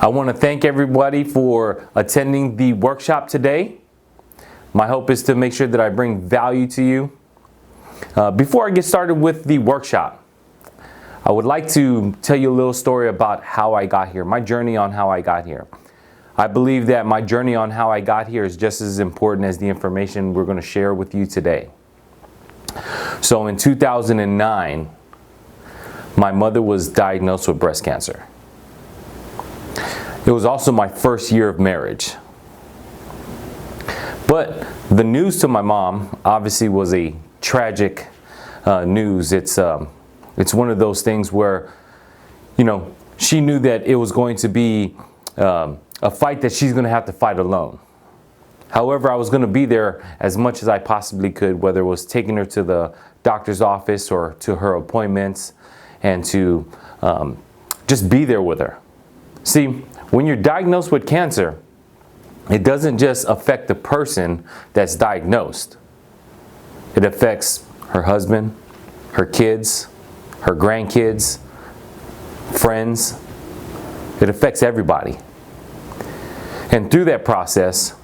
I want to thank everybody for attending the workshop today. My hope is to make sure that I bring value to you. Before I get started with the workshop, I would like to tell you a little story about how I got here, my journey on how I got here. I believe that my journey on how I got here is just as important as the information we're going to share with you today. So in 2009, my mother was diagnosed with breast cancer. It was also my first year of marriage. But the news to my mom obviously was a tragic news. It's one of those things where, you know, she knew that it was going to be a fight that she's going to have to fight alone. However, I was going to be there as much as I possibly could, whether it was taking her to the doctor's office or to her appointments, and to just be there with her. See, when you're diagnosed with cancer, it doesn't just affect the person that's diagnosed. It affects her husband, her kids, her grandkids, friends. It affects everybody. And through that process,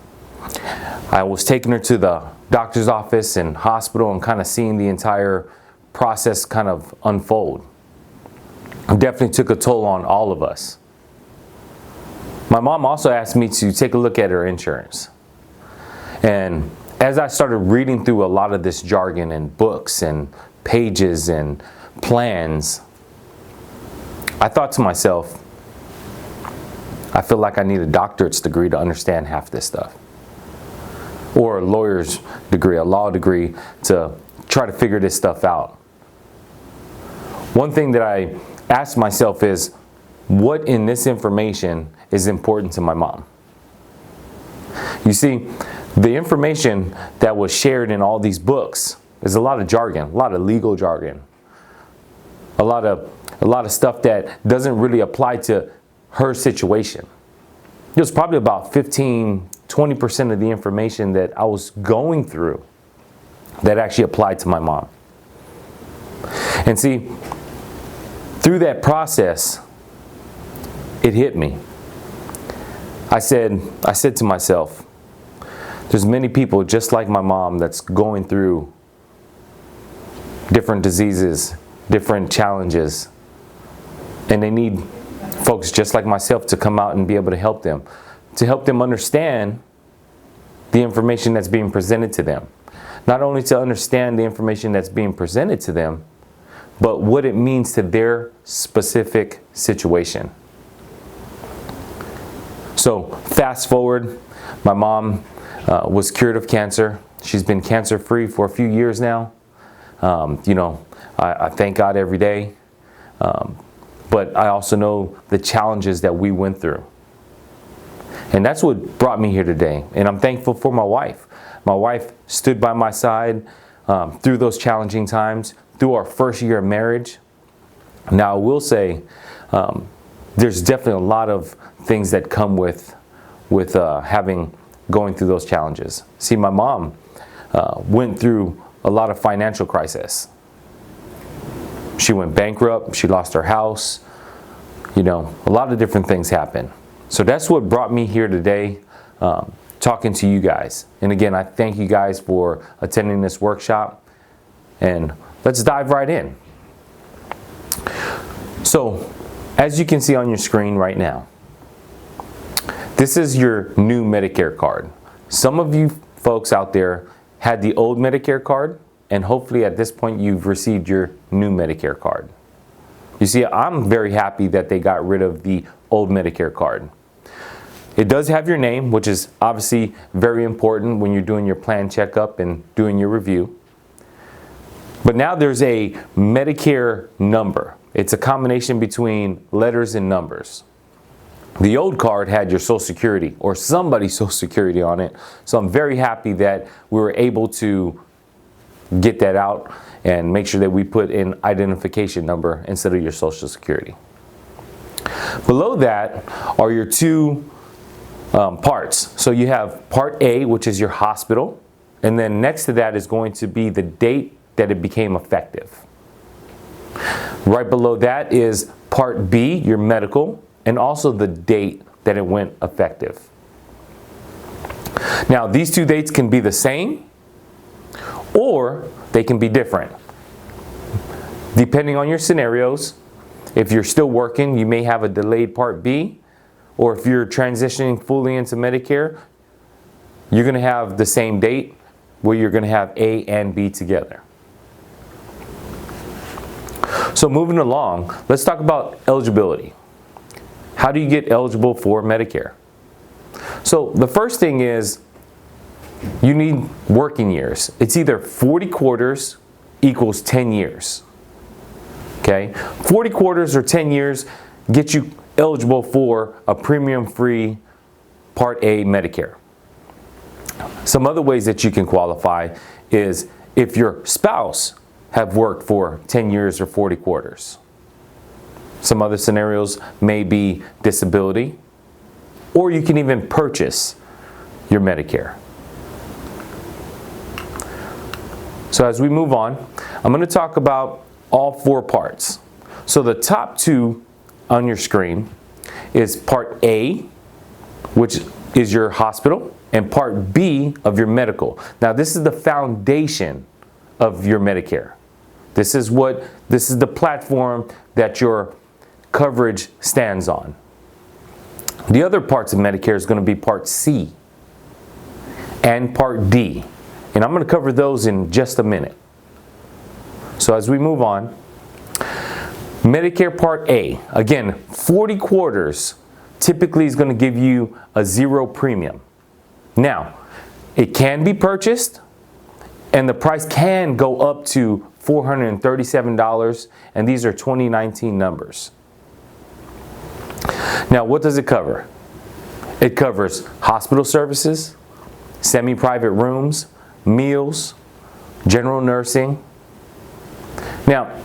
I was taking her to the doctor's office and hospital and kind of seeing the entire process kind of unfold. It definitely took a toll on all of us. My mom also asked me to take a look at her insurance. And as I started reading through a lot of this jargon and books and pages and plans, I thought to myself, I feel like I need a doctorate's degree to understand half this stuff. Or a lawyer's degree, a law degree, to try to figure this stuff out. One thing that I asked myself is, what in this information is important to my mom? You see, the information that was shared in all these books is a lot of jargon, a lot of legal jargon, a lot of stuff that doesn't really apply to her situation. It was probably about 15-20% of the information that I was going through that actually applied to my mom. And see, through that process, it hit me. I said to myself, there's many people just like my mom that's going through different diseases, different challenges, and they need folks just like myself to come out and be able to help them understand the information that's being presented to them. Not only to understand the information that's being presented to them, but what it means to their specific situation. So fast forward, my mom was cured of cancer. She's been cancer-free for a few years now. I thank God every day. But I also know the challenges that we went through. And that's what brought me here today. And I'm thankful for my wife. My wife stood by my side through those challenging times, through our first year of marriage. Now, I will say, there's definitely a lot of things that come with going through those challenges. See, my mom went through a lot of financial crisis. She went bankrupt, she lost her house, a lot of different things happened. So that's what brought me here today, talking to you guys. And again, I thank you guys for attending this workshop, and let's dive right in. So, as you can see on your screen right now, this is your new Medicare card. Some of you folks out there had the old Medicare card, and hopefully at this point you've received your new Medicare card. You see, I'm very happy that they got rid of the old Medicare card. It does have your name, which is obviously very important when you're doing your plan checkup and doing your review. But now there's a Medicare number. It's a combination between letters and numbers. The old card had your Social Security or somebody's Social Security on it. So I'm very happy that we were able to get that out and make sure that we put in identification number instead of your Social Security. Below that are your two parts. So you have Part A, which is your hospital, and then next to that is going to be the date that it became effective. Right below that is Part B, your medical, and also the date that it went effective. Now, these two dates can be the same or they can be different. Depending on your scenarios, if you're still working, you may have a delayed Part B, or if you're transitioning fully into Medicare, you're going to have the same date where you're going to have A and B together. So moving along, let's talk about eligibility. How do you get eligible for Medicare? So the first thing is you need working years. It's either 40 quarters equals 10 years. Okay? 40 quarters or 10 years get you eligible for a premium-free Part A Medicare. Some other ways that you can qualify is if your spouse have worked for 10 years or 40 quarters. Some other scenarios may be disability, or you can even purchase your Medicare. So as we move on, I'm going to talk about all four parts. So the top two on your screen is Part A, which is your hospital, and Part B of your medical. Now this is the foundation of your Medicare. This is the platform that your coverage stands on. The other parts of Medicare is going to be Part C and Part D. And I'm going to cover those in just a minute. So as we move on, Medicare Part A, again, 40 quarters typically is going to give you a zero premium. Now, it can be purchased and the price can go up to $437, and these are 2019 numbers. Now, what does it cover? It covers hospital services, semi-private rooms, meals, general nursing. Now,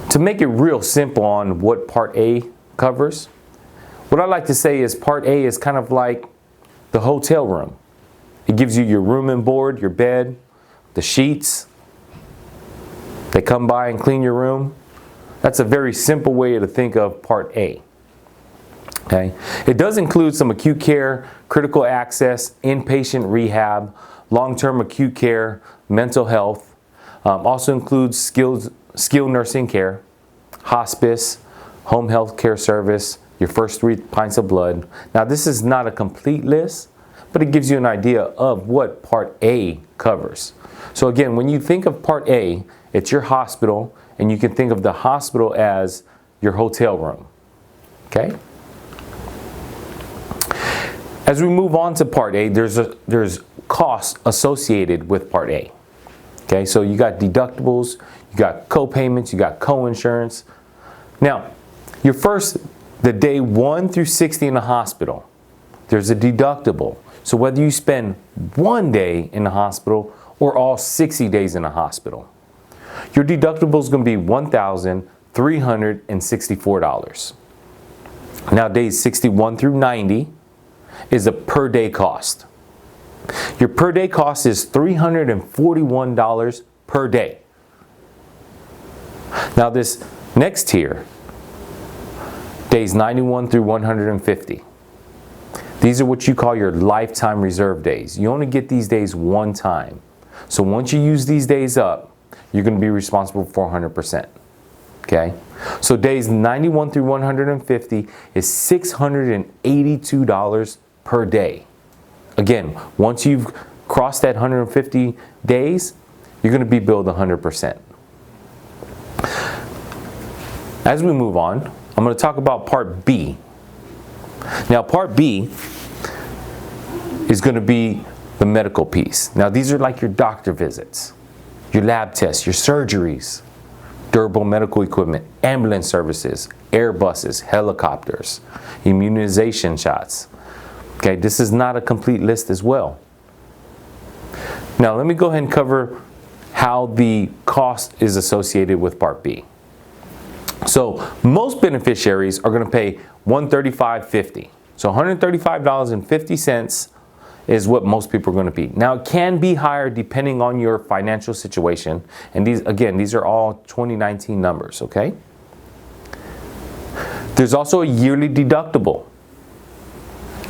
to make it real simple on what Part A covers, what I like to say is Part A is kind of like the hotel room. It gives you your room and board, your bed, the sheets. They come by and clean your room. That's a very simple way to think of Part A. Okay. It does include some acute care, critical access, inpatient rehab, long-term acute care, mental health. Also includes skilled nursing care, hospice, home health care service, your first 3 pints of blood. Now this is not a complete list, but it gives you an idea of what Part A covers. So again, when you think of Part A, it's your hospital, and you can think of the hospital as your hotel room. Okay? As we move on to Part A, there's costs associated with Part A. Okay, so you got deductibles, you got co-payments, you got co-insurance. Now, the day 1 through 60 in the hospital, there's a deductible. So whether you spend 1 day in the hospital or all 60 days in the hospital, your deductible is going to be $1,364. Now, days 61 through 90 is a per day cost. Your per day cost is $341 per day. Now this next tier, days 91 through 150. These are what you call your lifetime reserve days. You only get these days one time. So once you use these days up, you're going to be responsible for 100%. Okay? So days 91 through 150 is $682 per day. Again, once you've crossed that 150 days, you're going to be billed 100%. As we move on, I'm going to talk about Part B. Now, Part B is going to be the medical piece. Now, these are like your doctor visits, your lab tests, your surgeries, durable medical equipment, ambulance services, air buses, helicopters, immunization shots. Okay, this is not a complete list as well. Now, let me go ahead and cover how the cost is associated with Part B. So, most beneficiaries are going to pay $135.50. So, $135.50 is what most people are going to pay. Now, it can be higher depending on your financial situation. And these are all 2019 numbers, okay? There's also a yearly deductible.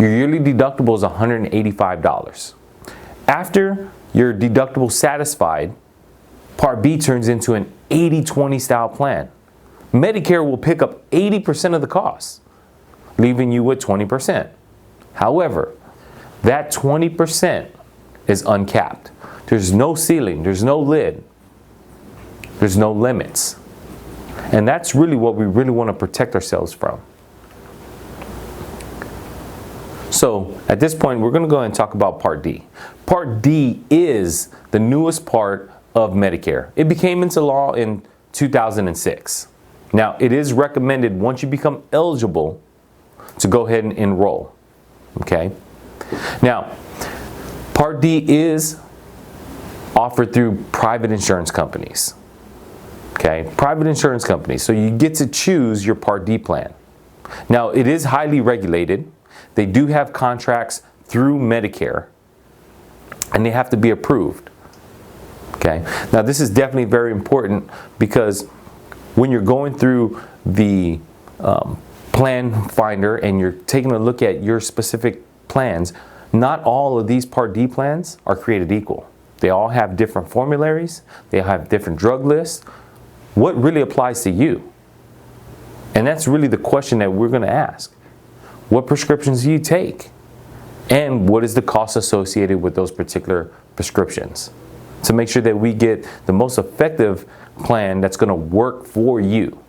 Your yearly deductible is $185. After your deductible satisfied, Part B turns into an 80-20 style plan. Medicare will pick up 80% of the costs, leaving you with 20%. However, that 20% is uncapped. There's no ceiling, there's no lid, there's no limits. And that's really what we really want to protect ourselves from. So at this point, we're going to go ahead and talk about Part D. Part D is the newest part of Medicare. It became into law in 2006. Now, it is recommended once you become eligible to go ahead and enroll. Okay? Now, Part D is offered through private insurance companies. Okay? Private insurance companies. So you get to choose your Part D plan. Now, it is highly regulated. They do have contracts through Medicare, and they have to be approved. Okay? Now, this is definitely very important because when you're going through the plan finder and you're taking a look at your specific plans, not all of these Part D plans are created equal. They all have different formularies. They have different drug lists. What really applies to you? And that's really the question that we're going to ask. What prescriptions do you take? And what is the cost associated with those particular prescriptions? To make sure that we get the most effective plan that's going to work for you.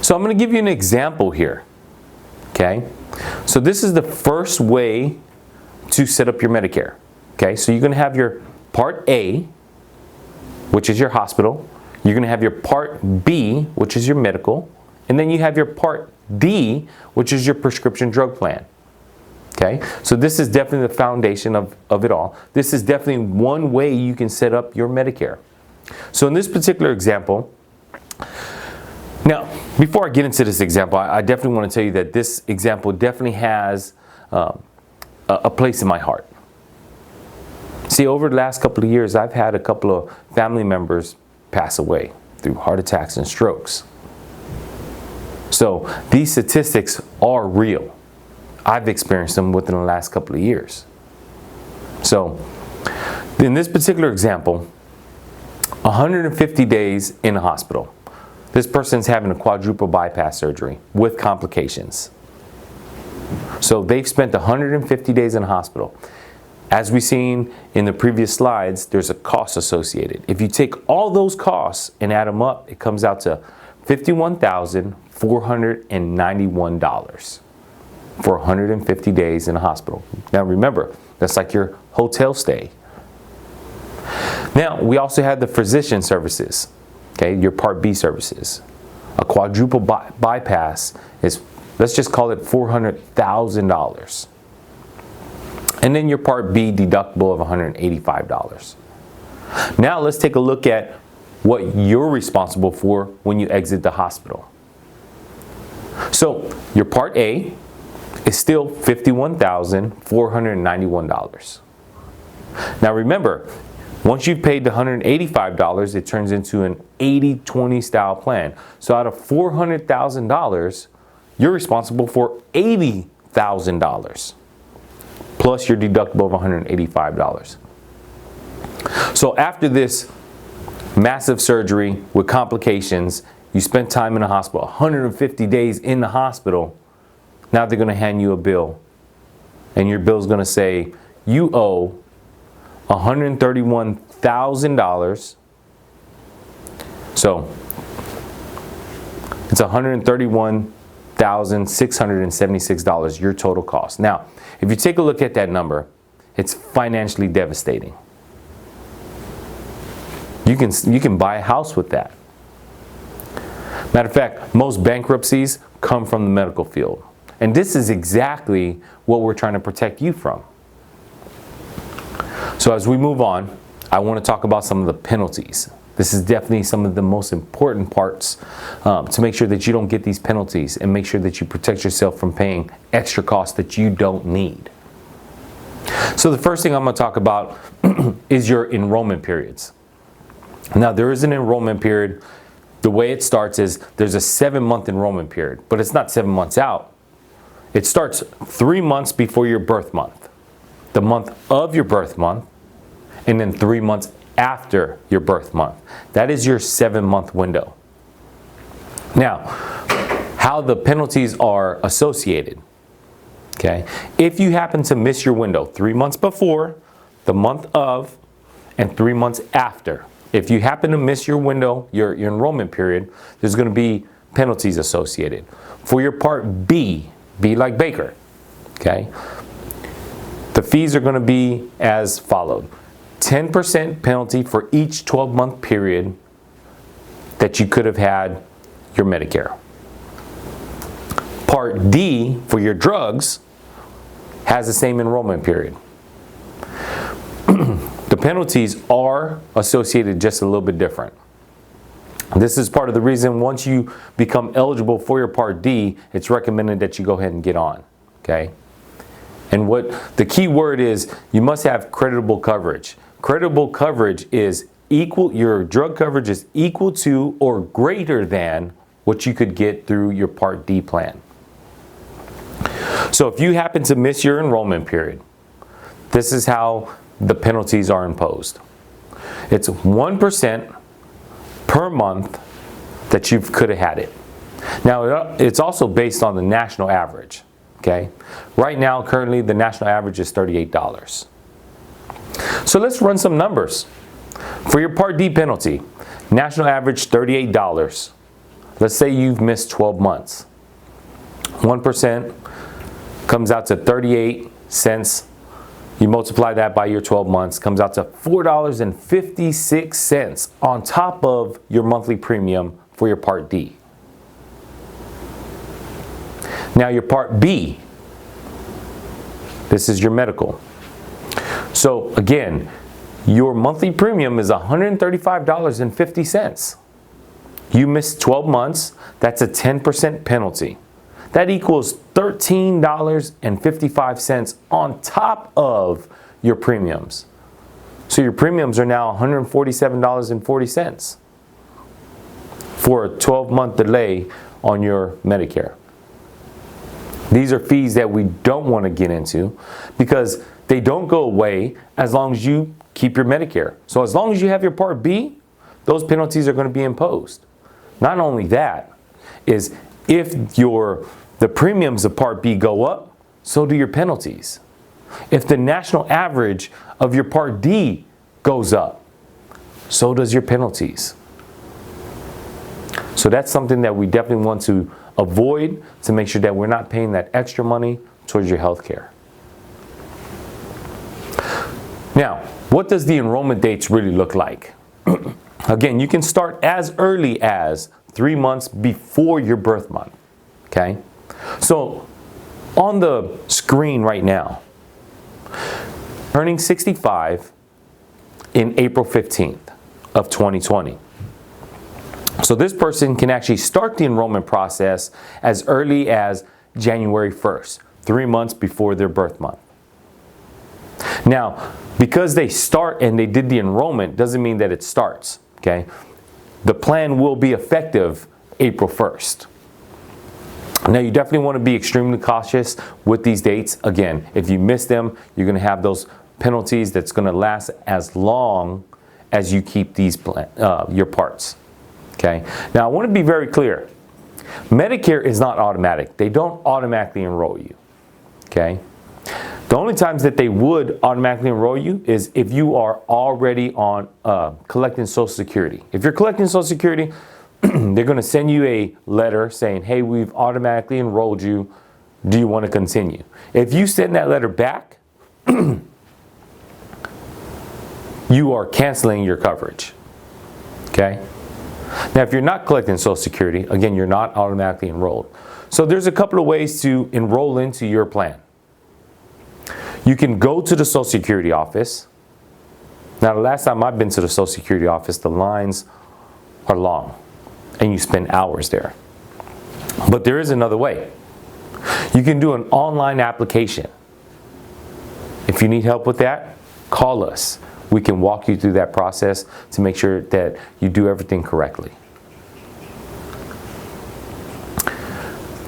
So I'm going to give you an example here. Okay? So this is the first way to set up your Medicare. Okay? So you're going to have your Part A, which is your hospital. You're going to have your Part B, which is your medical. And then you have your Part D, which is your prescription drug plan. Okay, so this is definitely the foundation of it all. This is definitely one way you can set up your Medicare. So in this particular example, now, before I get into this example, I definitely want to tell you that this example definitely has a place in my heart. See, over the last couple of years, I've had a couple of family members pass away through heart attacks and strokes. So these statistics are real. I've experienced them within the last couple of years. So in this particular example, 150 days in the hospital. This person's having a quadruple bypass surgery with complications. So they've spent 150 days in the hospital. As we've seen in the previous slides, there's a cost associated. If you take all those costs and add them up, it comes out to $51,491 for 150 days in a hospital. Now remember, that's like your hotel stay. Now, we also have the physician services, okay, your Part B services. A quadruple bypass is, let's just call it $400,000. And then your Part B deductible of $185. Now let's take a look at what you're responsible for when you exit the hospital. So your Part A is still $51,491. Now remember, once you've paid the $185, it turns into an 80-20 style plan. So out of $400,000, you're responsible for $80,000 plus your deductible of $185. So after this massive surgery with complications, you spent time in the hospital, 150 days in the hospital. Now they're going to hand you a bill, and your bill's going to say you owe $131,000. So it's $131,676, your total cost. Now, if you take a look at that number, it's financially devastating. You can buy a house with that. Matter of fact, most bankruptcies come from the medical field. And this is exactly what we're trying to protect you from. So as we move on, I want to talk about some of the penalties. This is definitely some of the most important parts to make sure that you don't get these penalties and make sure that you protect yourself from paying extra costs that you don't need. So the first thing I'm going to talk about is your enrollment periods. Now, there is an enrollment period. The way it starts is there's a 7-month enrollment period, but it's not 7 months out. It starts 3 months before your birth month, the month of your birth month, and then 3 months after your birth month. That is your 7-month window. Now, how the penalties are associated. Okay, if you happen to miss your window 3 months before, the month of, and 3 months after, if you happen to miss your window, your enrollment period, there's going to be penalties associated. For your Part B, B like Baker, okay, the fees are going to be as followed. 10% penalty for each 12-month period that you could have had your Medicare. Part D, for your drugs, has the same enrollment period. The penalties are associated just a little bit different. This is part of the reason once you become eligible for your Part D, it's recommended that you go ahead and get on, okay? And what the key word is, you must have creditable coverage. Creditable coverage is equal, your drug coverage is equal to or greater than what you could get through your Part D plan. So if you happen to miss your enrollment period, this is how the penalties are imposed. It's 1% per month that you could have had it. Now, it's also based on the national average, okay? Right now, currently, the national average is $38. So let's run some numbers. For your Part D penalty, national average $38. Let's say you've missed 12 months. 1% comes out to 38 cents. You multiply that by your 12 months, comes out to $4.56 on top of your monthly premium for your Part D. Now your Part B, this is your medical. So again, your monthly premium is $135.50. You missed 12 months, that's a 10% penalty. That equals $13.55 on top of your premiums. So your premiums are now $147.40 for a 12-month delay on your Medicare. These are fees that we don't want to get into because they don't go away as long as you keep your Medicare. So as long as you have your Part B, those penalties are going to be imposed. Not only that, is if the premiums of Part B go up, so do your penalties. If the national average of your Part D goes up, so does your penalties. So that's something that we definitely want to avoid to make sure that we're not paying that extra money towards your health care. Now, what does the enrollment dates really look like? Again, you can start as early as 3 months before your birth month, okay? So on the screen right now, turning 65 in April 15th of 2020. So this person can actually start the enrollment process as early as January 1st, 3 months before their birth month. Now, because they start and they did the enrollment doesn't mean that it starts, okay? The plan will be effective April 1st. Now, you definitely want to be extremely cautious with these dates. Again, if you miss them, you're going to have those penalties that's going to last as long as you keep these your parts. Okay. Now, I want to be very clear. Medicare is not automatic. They don't automatically enroll you. Okay. The only times that they would automatically enroll you is if you are already on collecting Social Security. If you're collecting Social Security, they're going to send you a letter saying, hey, we've automatically enrolled you. Do you want to continue? If you send that letter back, you are canceling your coverage. Okay? Now, if you're not collecting Social Security, again, you're not automatically enrolled. So there's a couple of ways to enroll into your plan. You can go to the Social Security office. Now, the last time I've been to the Social Security office, the lines are long and you spend hours there. But there is another way. You can do an online application. If you need help with that, call us. We can walk you through that process to make sure that you do everything correctly.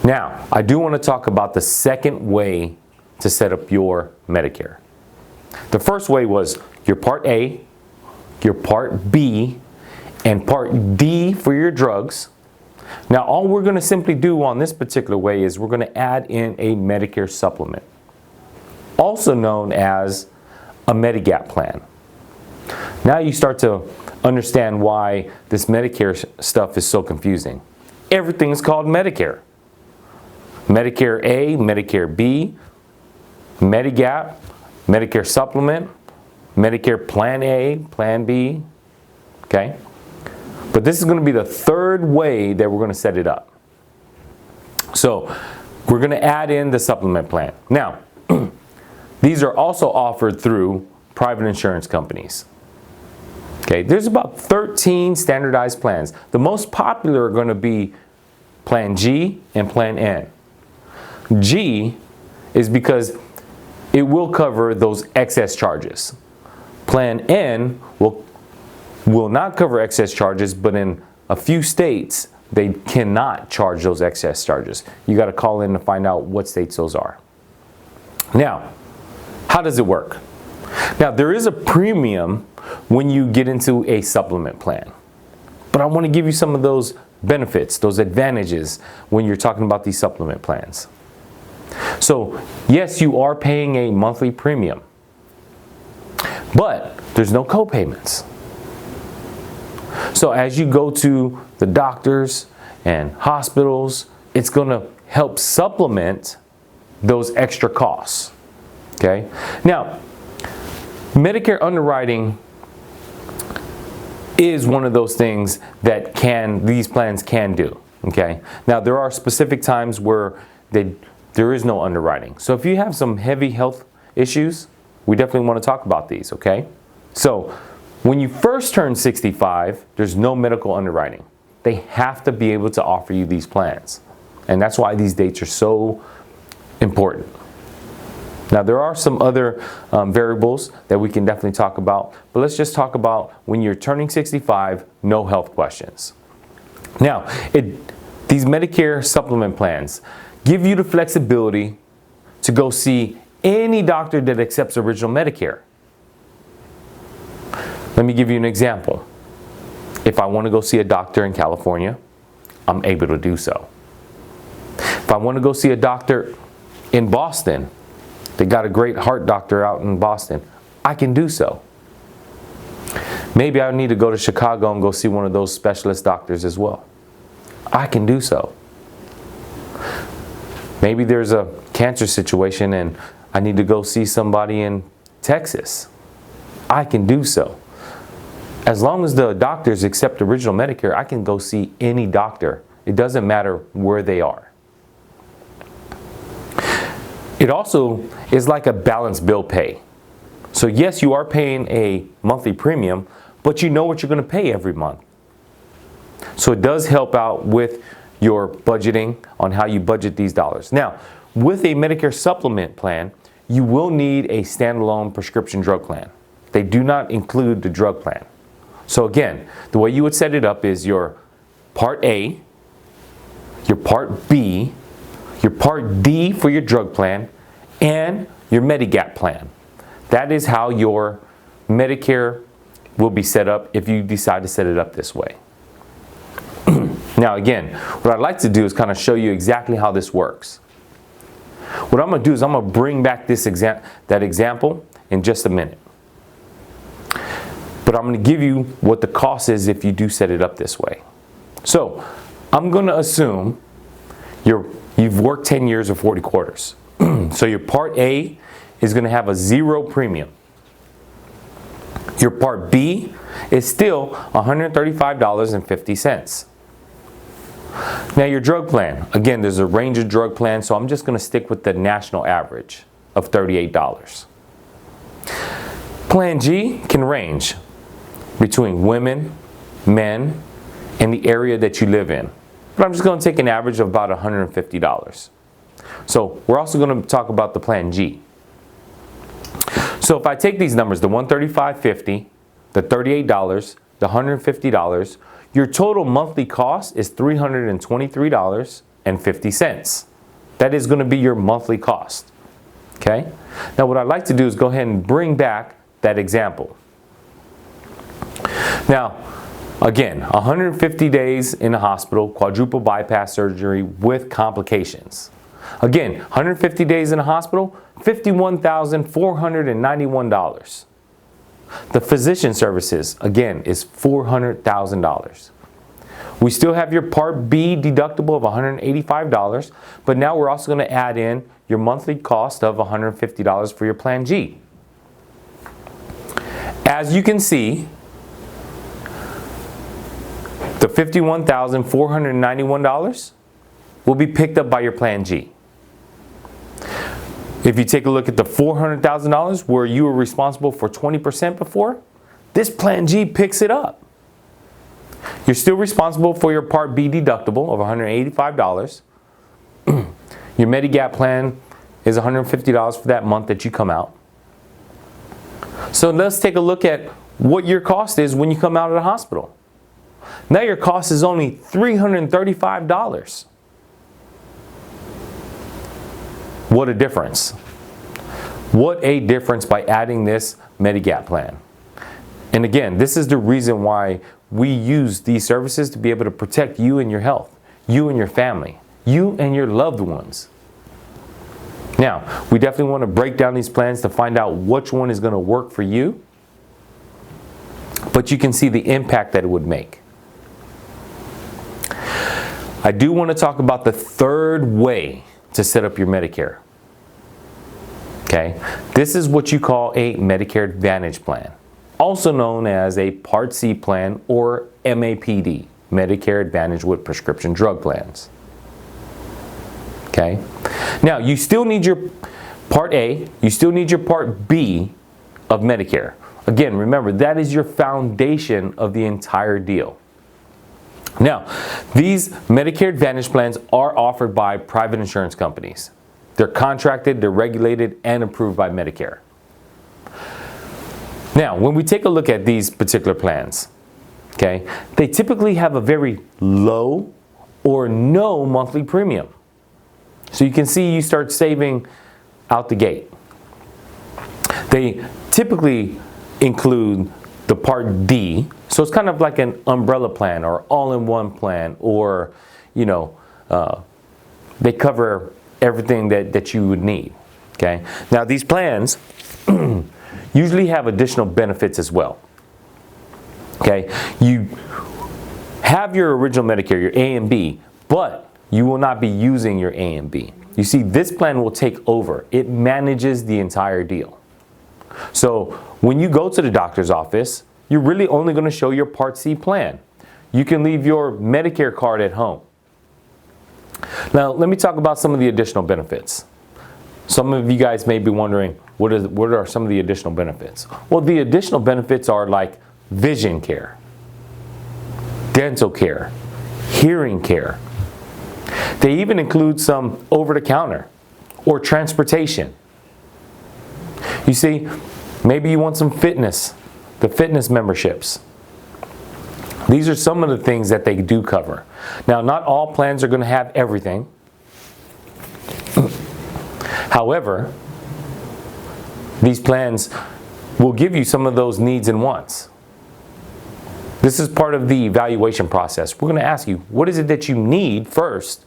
Now, I do want to talk about the second way to set up your Medicare. The first way was your Part A, your Part B, and Part D for your drugs. Now, all we're going to simply do on this particular way is we're going to add in a Medicare supplement, also known as a MediGap plan. Now you start to understand why this Medicare stuff is so confusing. Everything is called Medicare. Medicare A, Medicare B, MediGap, Medicare supplement, Medicare Plan A, Plan B, okay? But this is going to be the third way that we're going to set it up. So we're going to add in the supplement plan. Now, these are also offered through private insurance companies. Okay, there's about 13 standardized plans. The most popular are going to be Plan G and Plan N. G is because it will cover those excess charges. Plan N will not cover excess charges, but in a few states, they cannot charge those excess charges. You got to call in to find out what states those are. Now, how does it work? Now, there is a premium when you get into a supplement plan, but I want to give you some of those benefits, those advantages when you're talking about these supplement plans. So, yes, you are paying a monthly premium, but there's no co-payments. So as you go to the doctors and hospitals, it's going to help supplement those extra costs. Okay? Now, Medicare underwriting is one of those things that these plans can do. Okay? Now, there are specific times where there is no underwriting. So if you have some heavy health issues, we definitely want to talk about these, okay? So when you first turn 65, there's no medical underwriting. They have to be able to offer you these plans. And that's why these dates are so important. Now, there are some other variables that we can definitely talk about, but let's just talk about when you're turning 65, no health questions. Now, these Medicare supplement plans give you the flexibility to go see any doctor that accepts original Medicare. Let me give you an example. If I want to go see a doctor in California, I'm able to do so. If I want to go see a doctor in Boston, they got a great heart doctor out in Boston, I can do so. Maybe I need to go to Chicago and go see one of those specialist doctors as well. I can do so. Maybe there's a cancer situation and I need to go see somebody in Texas. I can do so. As long as the doctors accept original Medicare, I can go see any doctor. It doesn't matter where they are. It also is like a balanced bill pay. So yes, you are paying a monthly premium, but you know what you're going to pay every month. So it does help out with your budgeting on how you budget these dollars. Now, with a Medicare supplement plan, you will need a standalone prescription drug plan. They do not include the drug plan. So again, the way you would set it up is your Part A, your Part B, your Part D for your drug plan, and your MediGap plan. That is how your Medicare will be set up if you decide to set it up this way. Now again, what I'd like to do is kind of show you exactly how this works. What I'm going to do is I'm going to bring back that example in just a minute. But I'm going to give you what the cost is if you do set it up this way. So I'm going to assume you've worked 10 years or 40 quarters. So your Part A is going to have a 0 premium. Your Part B is still $135.50. Now your drug plan, again, there's a range of drug plans, so I'm just going to stick with the national average of $38. Plan G can range between women, men, and the area that you live in. But I'm just going to take an average of about $150. So we're also going to talk about the Plan G. So if I take these numbers, the $135.50, the $38, the $150, your total monthly cost is $323 $4,191.50. That is going to be your monthly cost. Okay? Now what I'd like to do is go ahead and bring back that example. Now, again, 150 days in the hospital, quadruple bypass surgery with complications. Again, 150 days in the hospital, $51,491. The physician services, again, is $400,000. We still have your Part B deductible of $185, but now we're also going to add in your monthly cost of $150 for your Plan G. As you can see, the $51,491 will be picked up by your Plan G. If you take a look at the $400,000 where you were responsible for 20% before, this Plan G picks it up. You're still responsible for your Part B deductible of $185. Your MediGap plan is $150 for that month that you come out. So let's take a look at what your cost is when you come out of the hospital. Now your cost is only $335. What a difference. What a difference by adding this MediGap plan. And again, this is the reason why we use these services to be able to protect you and your health, you and your family, you and your loved ones. Now, we definitely want to break down these plans to find out which one is going to work for you, but you can see the impact that it would make. I do want to talk about the third way to set up your Medicare. Okay, this is what you call a Medicare Advantage plan, also known as a Part C plan or MAPD, Medicare Advantage with Prescription Drug Plans. Okay, now you still need your Part A, you still need your Part B of Medicare. Again, remember, that is your foundation of the entire deal. Now, these Medicare Advantage plans are offered by private insurance companies. They're contracted, they're regulated, and approved by Medicare. Now, when we take a look at these particular plans, okay, they typically have a very low or no monthly premium. So you can see you start saving out the gate. They typically include the Part D, so it's kind of like an umbrella plan or all-in-one plan, or, you know, they cover everything that you would need. Okay. Now these plans usually have additional benefits as well. Okay. You have your original Medicare, your A and B, but you will not be using your A and B. You see, this plan will take over. It manages the entire deal. So when you go to the doctor's office, you're really only going to show your Part C plan. You can leave your Medicare card at home. Now, let me talk about some of the additional benefits. Some of you guys may be wondering, what are some of the additional benefits? Well, the additional benefits are like vision care, dental care, hearing care. They even include some over-the-counter or transportation. You see, maybe you want some fitness, the fitness memberships. These are some of the things that they do cover. Now, not all plans are going to have everything. However, these plans will give you some of those needs and wants. This is part of the evaluation process. We're going to ask you, what is it that you need first?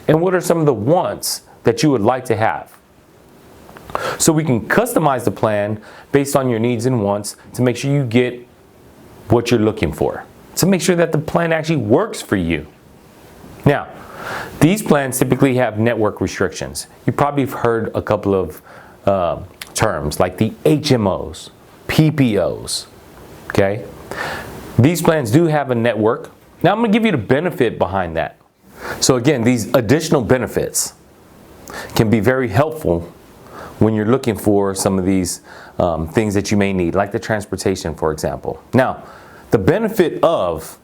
And what are some of the wants that you would like to have? So we can customize the plan based on your needs and wants to make sure you get what you're looking for, to make sure that the plan actually works for you. Now, these plans typically have network restrictions. You probably have heard a couple of terms like the HMOs, PPOs, okay? These plans do have a network. Now I'm going to give you the benefit behind that. So again, these additional benefits can be very helpful when you're looking for some of these things that you may need, like the transportation, for example. Now, the benefit of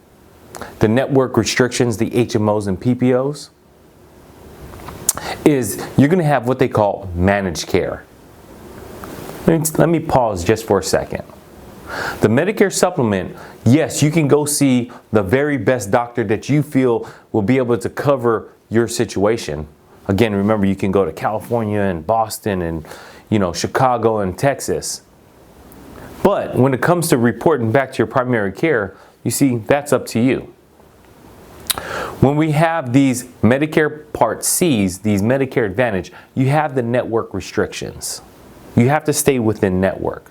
the network restrictions, the HMOs and PPOs, is you're going to have what they call managed care. Let me pause just for a second. The Medicare supplement, yes, you can go see the very best doctor that you feel will be able to cover your situation. Again, remember, you can go to California and Boston and, Chicago and Texas. But when it comes to reporting back to your primary care, you see, that's up to you. When we have these Medicare Part C's, these Medicare Advantage, you have the network restrictions. You have to stay within network.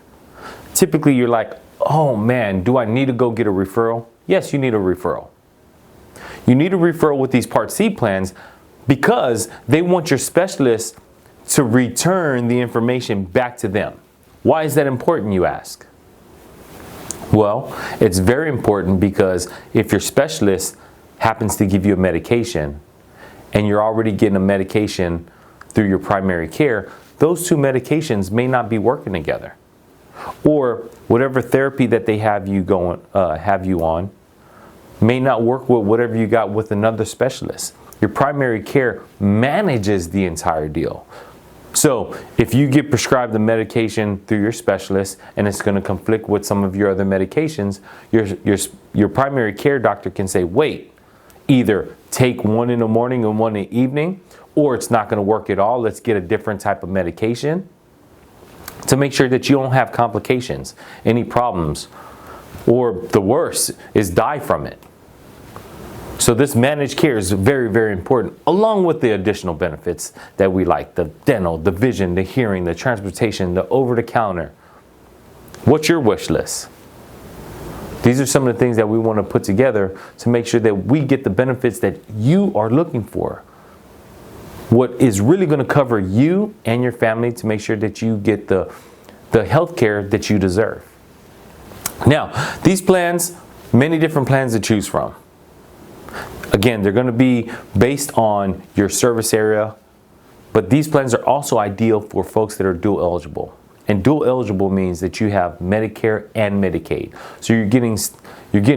Typically, you're like, oh man, do I need to go get a referral? Yes, you need a referral. You need a referral with these Part C plans because they want your specialist to return the information back to them. Why is that important, you ask? Well, it's very important because if your specialist happens to give you a medication and you're already getting a medication through your primary care, those two medications may not be working together. Or whatever therapy that they have you on may not work with whatever you got with another specialist. Your primary care manages the entire deal. So if you get prescribed the medication through your specialist and it's going to conflict with some of your other medications, your primary care doctor can say, wait, either take one in the morning and one in the evening, or it's not going to work at all. Let's get a different type of medication to make sure that you don't have complications, any problems, or the worst is die from it. So this managed care is very, very important, along with the additional benefits that we like, the dental, the vision, the hearing, the transportation, the over-the-counter. What's your wish list? These are some of the things that we want to put together to make sure that we get the benefits that you are looking for. What is really going to cover you and your family to make sure that you get the health care that you deserve. Now, these plans, many different plans to choose from. Again, they're going to be based on your service area, but these plans are also ideal for folks that are dual eligible. And dual eligible means that you have Medicare and Medicaid. So you're getting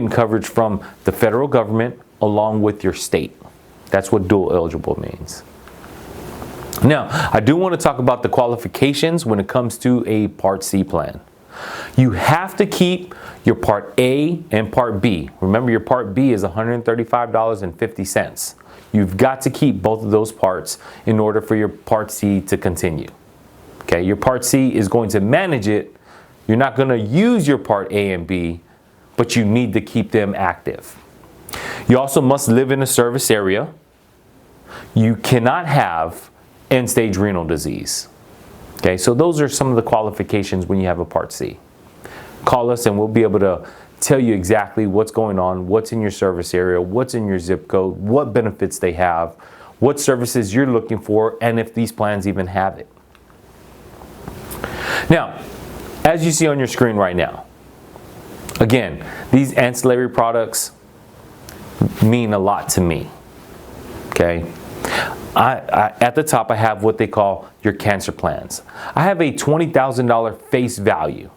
coverage from the federal government along with your state. That's what dual eligible means. Now, I do want to talk about the qualifications when it comes to a Part C plan. You have to keep your Part A and Part B. Remember, your Part B is $135.50. You've got to keep both of those parts in order for your Part C to continue. Okay, your Part C is going to manage it. You're not going to use your Part A and B, but you need to keep them active. You also must live in a service area. You cannot have end-stage renal disease. Okay, so those are some of the qualifications when you have a Part C. Call us and we'll be able to tell you exactly what's going on, what's in your service area, what's in your zip code, what benefits they have, what services you're looking for, and if these plans even have it. Now, as you see on your screen right now, again, these ancillary products mean a lot to me. Okay? At the top, I have what they call your cancer plans. I have a $20,000 face value.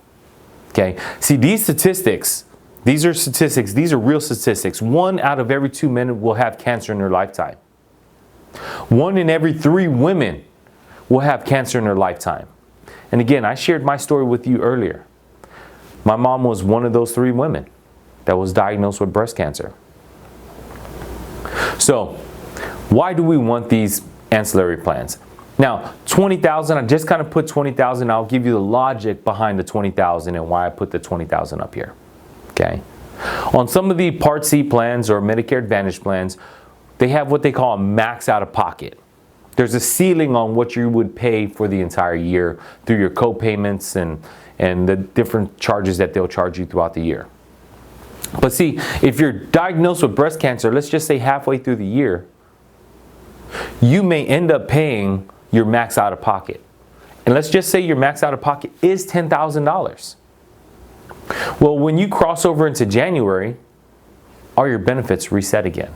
Okay, see, these are real statistics. 1 out of every 2 men will have cancer in their lifetime. 1 in every 3 women will have cancer in their lifetime. And again, I shared my story with you earlier. My mom was one of those 3 women that was diagnosed with breast cancer. So, why do we want these ancillary plans? Now, $20,000, I just kind of put $20,000. I'll give you the logic behind the $20,000 and why I put the $20,000 up here. Okay. On some of the Part C plans or Medicare Advantage plans, they have what they call a max out of pocket. There's a ceiling on what you would pay for the entire year through your co-payments and the different charges that they'll charge you throughout the year. But see, if you're diagnosed with breast cancer, let's just say halfway through the year, you may end up paying your max out of pocket. And let's just say your max out of pocket is $10,000. Well, when you cross over into January, all your benefits reset again.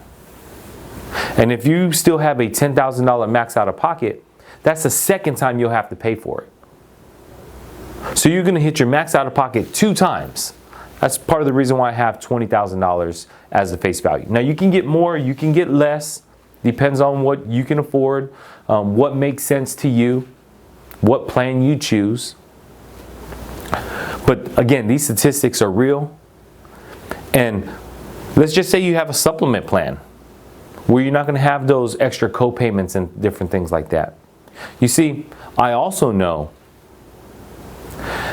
And if you still have a $10,000 max out of pocket, that's the second time you'll have to pay for it. So you're going to hit your max out of pocket 2 times. That's part of the reason why I have $20,000 as the face value. Now you can get more, you can get less. Depends on what you can afford, what makes sense to you, what plan you choose. But again, these statistics are real. And let's just say you have a supplement plan where you're not going to have those extra co-payments and different things like that. You see, I also know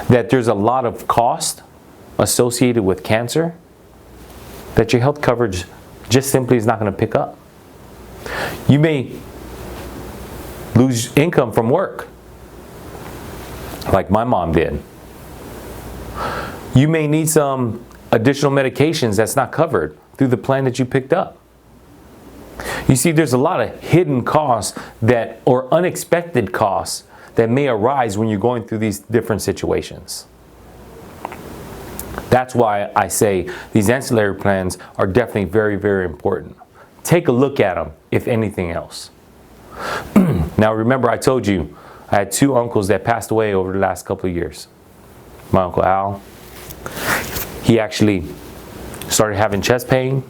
that there's a lot of cost associated with cancer that your health coverage just simply is not going to pick up. You may lose income from work, like my mom did. You may need some additional medications that's not covered through the plan that you picked up. You see, there's a lot of hidden costs that, or unexpected costs that may arise when you're going through these different situations. That's why I say these ancillary plans are definitely very, very important. Take a look at them, if anything else. Now, remember I told you I had 2 uncles that passed away over the last couple of years. My Uncle Al, he actually started having chest pain,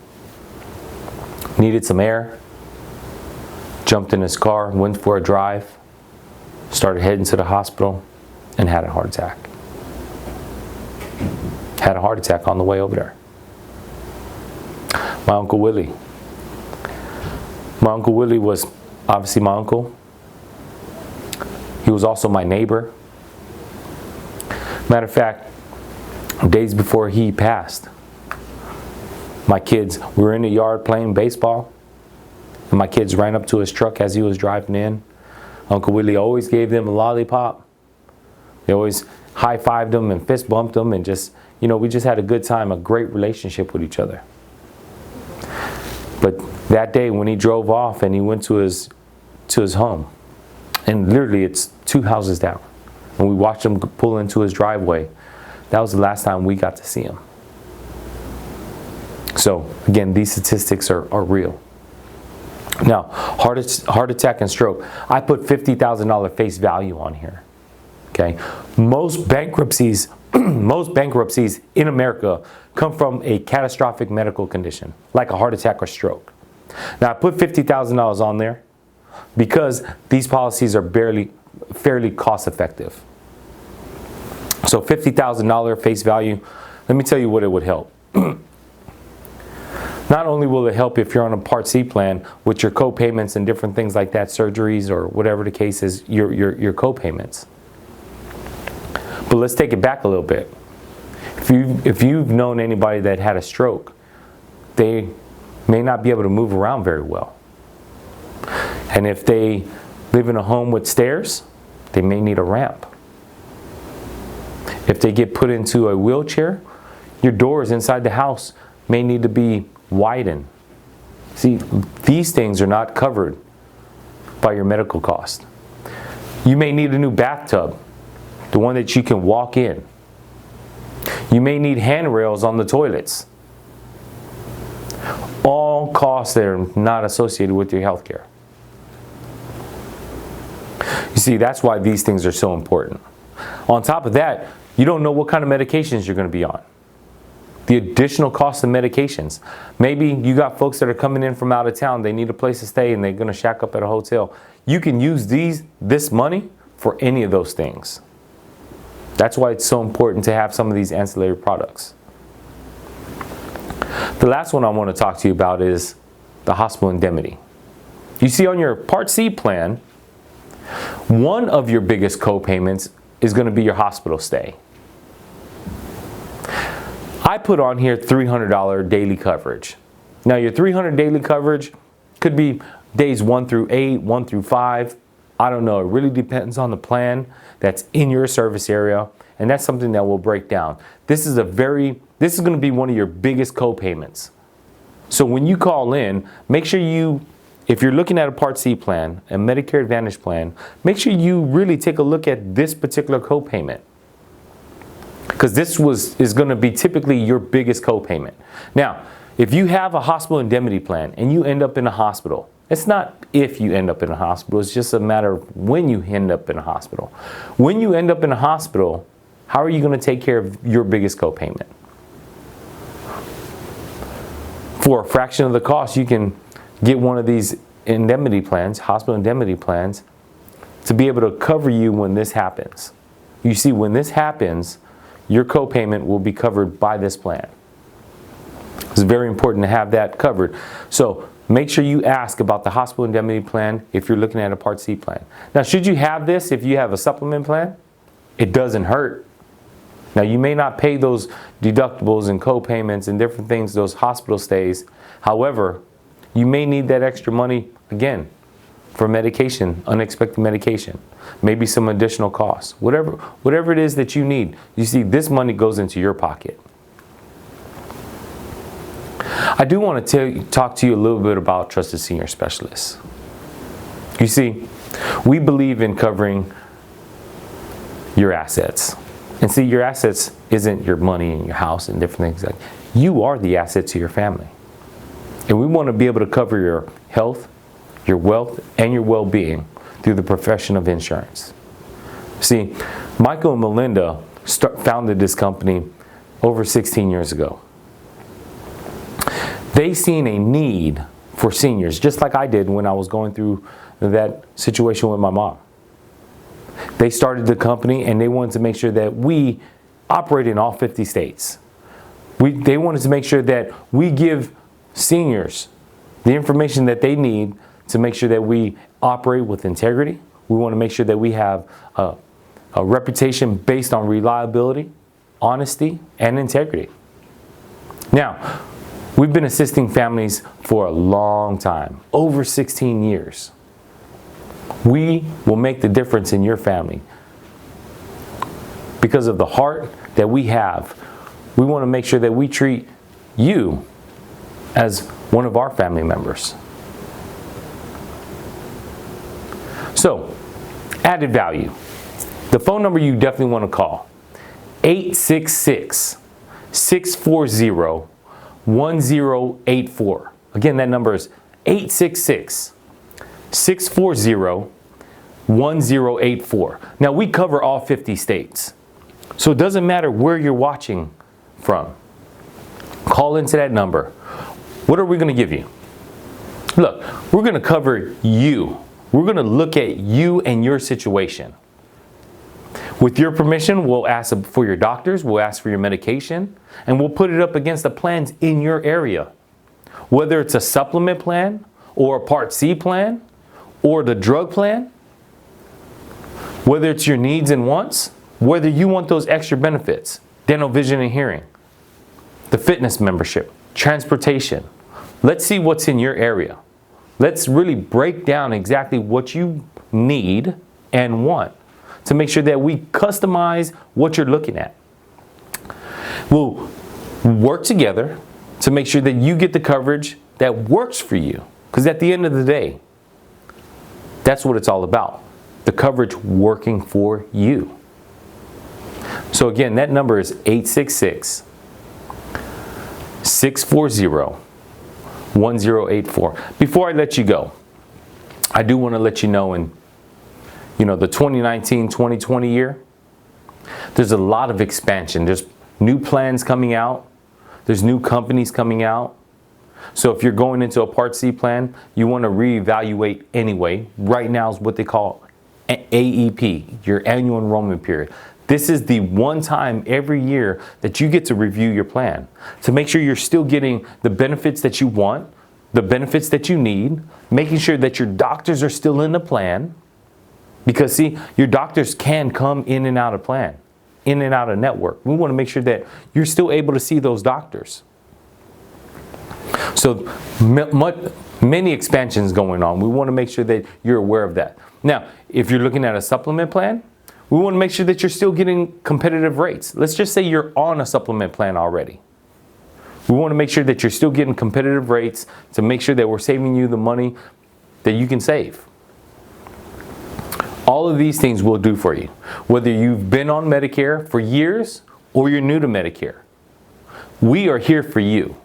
needed some air, jumped in his car, went for a drive, started heading to the hospital, and had a heart attack. Had a heart attack on the way over there. My Uncle Willie. My Uncle Willie was obviously my uncle. He was also my neighbor. Matter of fact, days before he passed, my kids, we were in the yard playing baseball, and my kids ran up to his truck as he was driving in. Uncle Willie always gave them a lollipop. They always high-fived them and fist bumped them, and just, you know, we just had a good time, a great relationship with each other. But that day when he drove off and he went to his home, and literally it's 2 houses down, and we watched him pull into his driveway, that was the last time we got to see him. So again, these statistics are real. Now, heart attack and stroke, I put $50,000 face value on here. Okay, most bankruptcies in America come from a catastrophic medical condition, like a heart attack or stroke. Now, I put $50,000 on there because these policies are fairly cost effective. So $50,000 face value, let me tell you what it would help. Not only will it help if you're on a Part C plan with your co-payments and different things like that, surgeries or whatever the case is, your co-payments. But let's take it back a little bit. If you've known anybody that had a stroke, they may not be able to move around very well. And if they live in a home with stairs, they may need a ramp. If they get put into a wheelchair, your doors inside the house may need to be widened. See, these things are not covered by your medical cost. You may need a new bathtub, the one that you can walk in. You may need handrails on the toilets. All costs that are not associated with your health care. You see, that's why these things are so important. On top of that, you don't know what kind of medications you're going to be on. The additional cost of medications. Maybe you got folks that are coming in from out of town, they need a place to stay and they're going to shack up at a hotel. You can use this money for any of those things. That's why it's so important to have some of these ancillary products. The last one I want to talk to you about is the hospital indemnity. You see, on your Part C plan, one of your biggest co-payments is going to be your hospital stay. I put on here $300 daily coverage. Now, your $300 daily coverage could be days 1 through 8, 1 through 5. I don't know. It really depends on the plan that's in your service area, and that's something that we'll break down. This is going to be one of your biggest co-payments. So when you call in, make sure if you're looking at a Part C plan, a Medicare Advantage plan, make sure you really take a look at this particular co-payment, because this is going to be typically your biggest co-payment. Now, if you have a hospital indemnity plan and you end up in a hospital, it's not if you end up in a hospital, it's just a matter of when you end up in a hospital. When you end up in a hospital, how are you going to take care of your biggest co-payment? For a fraction of the cost, you can get one of these indemnity plans, hospital indemnity plans, to be able to cover you when this happens. You see, when this happens, your co-payment will be covered by this plan. It's very important to have that covered. So make sure you ask about the hospital indemnity plan if you're looking at a Part C plan. Now, should you have this if you have a supplement plan? It doesn't hurt. Now, you may not pay those deductibles and co-payments and different things, those hospital stays. However, you may need that extra money, again, for medication, unexpected medication, maybe some additional costs, whatever it is that you need. You see, this money goes into your pocket. I do want to talk to you a little bit about Trusted Senior Specialists. You see, we believe in covering your assets. And see, your assets isn't your money and your house and different things. You are the asset to your family. And we want to be able to cover your health, your wealth, and your well-being through the profession of insurance. See, Michael and Melinda founded this company over 16 years ago. They seen a need for seniors, just like I did when I was going through that situation with my mom. They started the company and they wanted to make sure that we operate in all 50 states. They wanted to make sure that we give seniors the information that they need to make sure that we operate with integrity. We want to make sure that we have a reputation based on reliability, honesty, and integrity. Now, we've been assisting families for a long time, over 16 years. We will make the difference in your family. Because of the heart that we have, we want to make sure that we treat you as one of our family members. So, added value. The phone number you definitely want to call, 866-640-1084. Again, that number is 866-640-1084. Now, we cover all 50 states. So it doesn't matter where you're watching from. Call into that number. What are we going to give you? Look, we're going to cover you. We're going to look at you and your situation. With your permission, we'll ask for your doctors, we'll ask for your medication, and we'll put it up against the plans in your area. Whether it's a supplement plan, or a Part C plan, or the drug plan, whether it's your needs and wants, whether you want those extra benefits, dental, vision, and hearing, the fitness membership, transportation. Let's see what's in your area. Let's really break down exactly what you need and want to make sure that we customize what you're looking at. We'll work together to make sure that you get the coverage that works for you. Because at the end of the day, that's what it's all about. The coverage working for you. So again, that number is 866-640-1084. Before I let you go, I do want to let you know in the 2019-2020 year, there's a lot of expansion. There's new plans coming out. There's new companies coming out. So if you're going into a Part C plan, you want to reevaluate anyway. Right now is what they call AEP, your annual enrollment period. This is the one time every year that you get to review your plan to make sure you're still getting the benefits that you want, the benefits that you need, making sure that your doctors are still in the plan. Because see, your doctors can come in and out of plan, in and out of network. We want to make sure that you're still able to see those doctors. So many expansions going on. We want to make sure that you're aware of that. Now, if you're looking at a supplement plan, we want to make sure that you're still getting competitive rates. Let's just say you're on a supplement plan already. We want to make sure that you're still getting competitive rates to make sure that we're saving you the money that you can save. All of these things we'll do for you, whether you've been on Medicare for years or you're new to Medicare. We are here for you.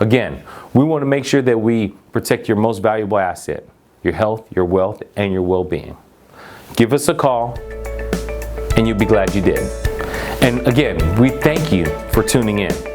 Again, we want to make sure that we protect your most valuable asset, your health, your wealth, and your well-being. Give us a call, and you'll be glad you did. And again, we thank you for tuning in.